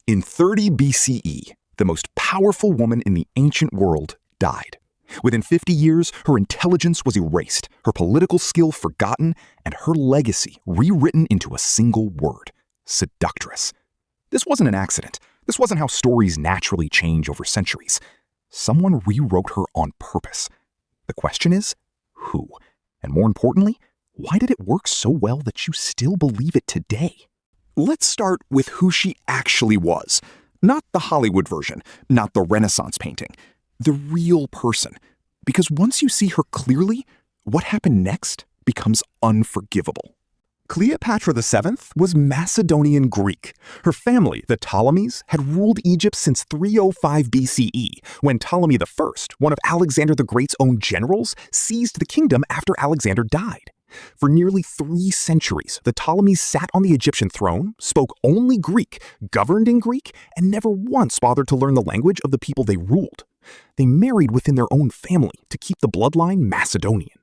In 30 BCE, the most powerful woman in the ancient world died. Within 50 years, her intelligence was erased, her political skill forgotten, and her legacy rewritten into a single word: seductress. This wasn't an accident. This wasn't how stories naturally change over centuries. Someone rewrote her on purpose. The question is, who? And more importantly, why did it work so well that you still believe it today? Let's start with who she actually was. Not the Hollywood version, not the Renaissance painting. The real person. Because once you see her clearly, what happened next becomes unforgivable. Cleopatra VII was Macedonian Greek. Her family, the Ptolemies, had ruled Egypt since 305 BCE, when Ptolemy I, one of Alexander the Great's own generals, seized the kingdom after Alexander died. For nearly 3 centuries, the Ptolemies sat on the Egyptian throne, spoke only Greek, governed in Greek, and never once bothered to learn the language of the people they ruled. They married within their own family to keep the bloodline Macedonian.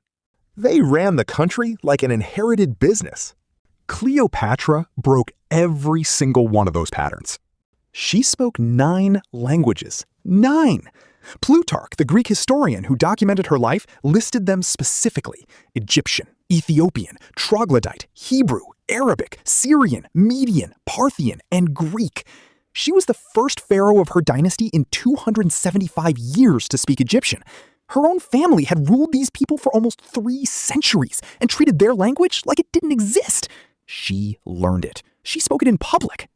They ran the country like an inherited business. Cleopatra broke every single one of those patterns. She spoke 9 languages. 9! Plutarch, the Greek historian who documented her life, listed them specifically: Egyptian, Ethiopian, Troglodyte, Hebrew, Arabic, Syrian, Median, Parthian, and Greek. She was the first pharaoh of her dynasty in 275 years to speak Egyptian. Her own family had ruled these people for almost 3 centuries and treated their language like it didn't exist. She learned it. She spoke it in public.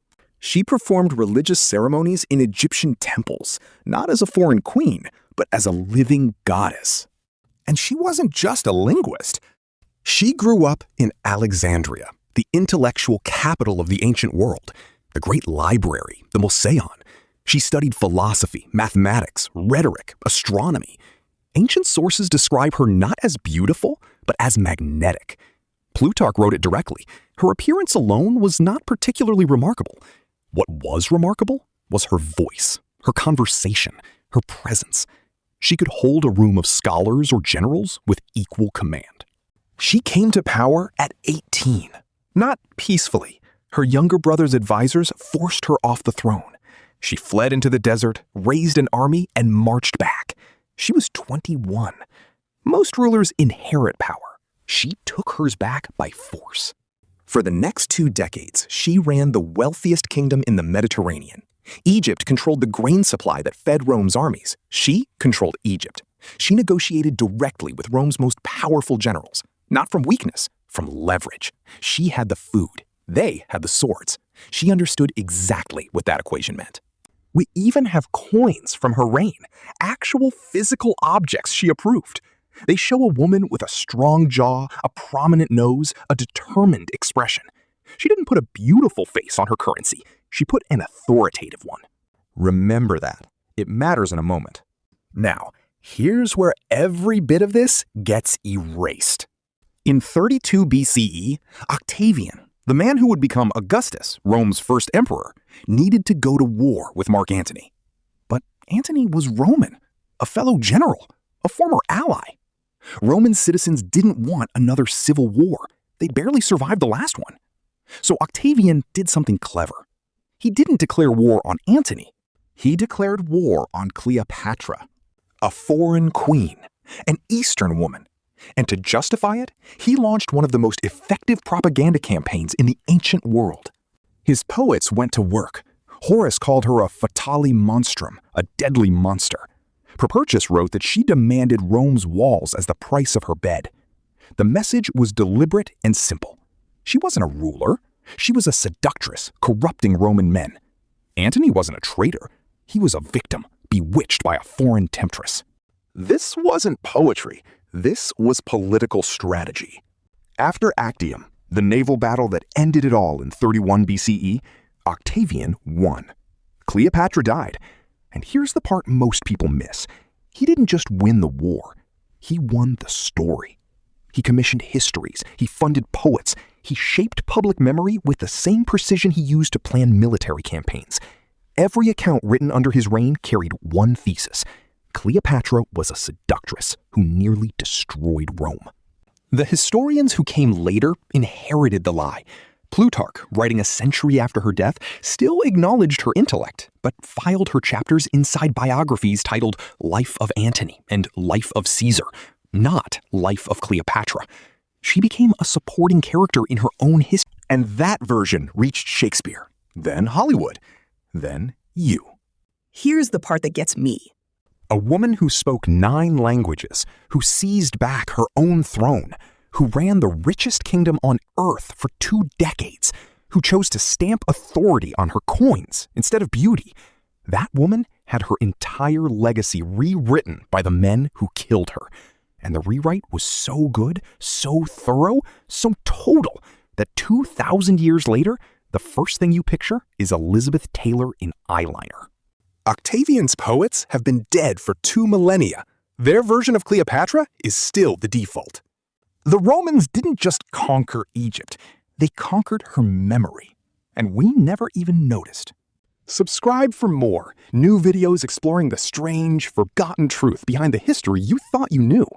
She performed religious ceremonies in Egyptian temples, not as a foreign queen, but as a living goddess. And she wasn't just a linguist. She grew up in Alexandria, the intellectual capital of the ancient world, the great library, the Museion. She studied philosophy, mathematics, rhetoric, astronomy. Ancient sources describe her not as beautiful, but as magnetic. Plutarch wrote it directly. Her appearance alone was not particularly remarkable. What was remarkable was her voice, her conversation, her presence. She could hold a room of scholars or generals with equal command. She came to power at 18, not peacefully. Her younger brother's advisors forced her off the throne. She fled into the desert, raised an army, and marched back. She was 21. Most rulers inherit power. She took hers back by force. For the next 2 decades, she ran the wealthiest kingdom in the Mediterranean. Egypt controlled the grain supply that fed Rome's armies. She controlled Egypt. She negotiated directly with Rome's most powerful generals, not from weakness, from leverage. She had the food. They had the swords. She understood exactly what that equation meant. We even have coins from her reign, actual physical objects she approved. They show a woman with a strong jaw, a prominent nose, a determined expression. She didn't put a beautiful face on her currency. She put an authoritative one. Remember that. It matters in a moment. Now, here's where every bit of this gets erased. In 32 BCE, Octavian, the man who would become Augustus, Rome's first emperor, needed to go to war with Mark Antony. But Antony was Roman, a fellow general, a former ally. Roman citizens didn't want another civil war. They barely survived the last one. So Octavian did something clever. He didn't declare war on Antony. He declared war on Cleopatra, a foreign queen, an Eastern woman. And to justify it, he launched one of the most effective propaganda campaigns in the ancient world. His poets went to work. Horace called her a fatale monstrum, a deadly monster. Propertius wrote that she demanded Rome's walls as the price of her bed. The message was deliberate and simple. She wasn't a ruler. She was a seductress, corrupting Roman men. Antony wasn't a traitor. He was a victim, bewitched by a foreign temptress. This wasn't poetry. This was political strategy. After Actium, the naval battle that ended it all in 31 BCE, Octavian won. Cleopatra died. And here's the part most people miss. He didn't just win the war. He won the story. He commissioned histories. He funded poets. He shaped public memory with the same precision he used to plan military campaigns. Every account written under his reign carried one thesis. Cleopatra was a seductress who nearly destroyed Rome. The historians who came later inherited the lie. Plutarch, writing a century after her death, still acknowledged her intellect, but filed her chapters inside biographies titled Life of Antony and Life of Caesar, not Life of Cleopatra. She became a supporting character in her own history, and that version reached Shakespeare, then Hollywood, then you. Here's the part that gets me. A woman who spoke 9 languages, who seized back her own throne, who ran the richest kingdom on earth for 2 decades, who chose to stamp authority on her coins instead of beauty. That woman had her entire legacy rewritten by the men who killed her. And the rewrite was so good, so thorough, so total, that 2,000 years later, the first thing you picture is Elizabeth Taylor in eyeliner. Octavian's poets have been dead for 2 millennia. Their version of Cleopatra is still the default. The Romans didn't just conquer Egypt, they conquered her memory. And we never even noticed. Subscribe for more new videos exploring the strange, forgotten truth behind the history you thought you knew.